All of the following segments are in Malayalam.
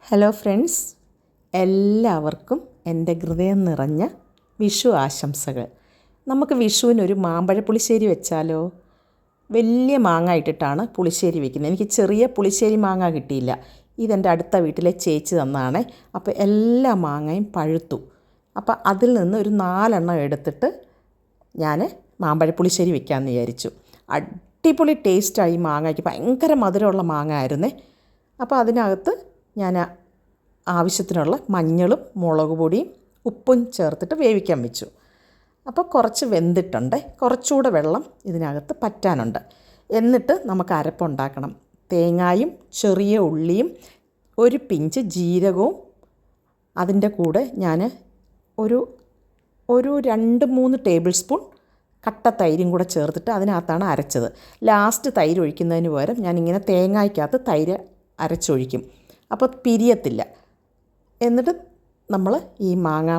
ഹലോ ഫ്രണ്ട്സ്, എല്ലാവർക്കും എൻ്റെ ഹൃദയം നിറഞ്ഞ വിഷു ആശംസകൾ. നമുക്ക് വിഷുവിനൊരു മാമ്പഴ പുളിശ്ശേരി വെച്ചാലോ? വലിയ മാങ്ങ ഇട്ടിട്ടാണ് പുളിശ്ശേരി വെക്കുന്നത്. എനിക്ക് ചെറിയ പുളിശ്ശേരി മാങ്ങ കിട്ടിയില്ല. ഇതെൻ്റെ അടുത്ത വീട്ടിലെ ചേച്ചി തന്നതാണ്. അപ്പോൾ എല്ലാ മാങ്ങയും പഴുത്തു. അപ്പോൾ അതിൽ നിന്ന് ഒരു 4 എടുത്തിട്ട് ഞാൻ മാമ്പഴ പുളിശ്ശേരി വെക്കാമെന്ന് വിചാരിച്ചു. അടിപൊളി ടേസ്റ്റായി. മാങ്ങയ്ക്ക് ഭയങ്കര മധുരമുള്ള മാങ്ങ ആയിരുന്നേ. അപ്പോൾ അതിനകത്ത് ഞാൻ ആവശ്യത്തിനുള്ള മഞ്ഞളും മുളക് പൊടിയും ഉപ്പും ചേർത്തിട്ട് വേവിക്കാൻ വെച്ചു. അപ്പോൾ കുറച്ച് വെന്തിട്ടുണ്ട്. കുറച്ചുകൂടെ വെള്ളം ഇതിനകത്ത് പറ്റാനുണ്ട്. എന്നിട്ട് നമുക്ക് അരപ്പുണ്ടാക്കണം. തേങ്ങായും ചെറിയ ഉള്ളിയും ഒരു പിഞ്ച് ജീരകവും അതിൻ്റെ കൂടെ ഞാൻ ഒരു 2-3 ടേബിൾ സ്പൂൺ കട്ട തൈരും കൂടെ ചേർത്തിട്ട് അതിനകത്താണ് അരച്ചത്. ലാസ്റ്റ് തൈര് ഒഴിക്കുന്നതിന് പകരം ഞാനിങ്ങനെ തേങ്ങയ്ക്കകത്ത് തൈര് അരച്ചൊഴിക്കും. അപ്പോൾ പിരിയത്തില്ല. എന്നിട്ട് നമ്മൾ ഈ മാങ്ങ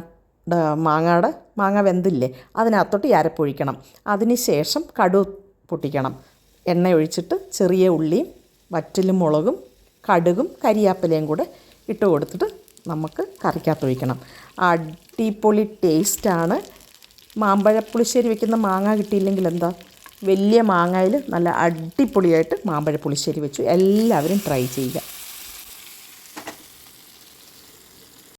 വെന്തില്ലേ അതിനകത്തോട്ട് ഈ അരപ്പൊഴിക്കണം. അതിന് ശേഷം കടുക് പൊട്ടിക്കണം. എണ്ണ ഒഴിച്ചിട്ട് ചെറിയ ഉള്ളിയും വറ്റലും മുളകും കടുകും കരിയാപ്പിലയും കൂടെ ഇട്ട് കൊടുത്തിട്ട് നമുക്ക് കറിക്കകത്തൊഴിക്കണം. അടിപൊളി ടേസ്റ്റാണ്. മാമ്പഴ പുളിശ്ശേരി വെക്കുന്ന മാങ്ങ കിട്ടിയില്ലെങ്കിൽ എന്താ, വലിയ മാങ്ങയിൽ നല്ല അടിപൊളിയായിട്ട് മാമ്പഴ പുളിശ്ശേരി വെച്ചു. എല്ലാവരും ട്രൈ ചെയ്യുക.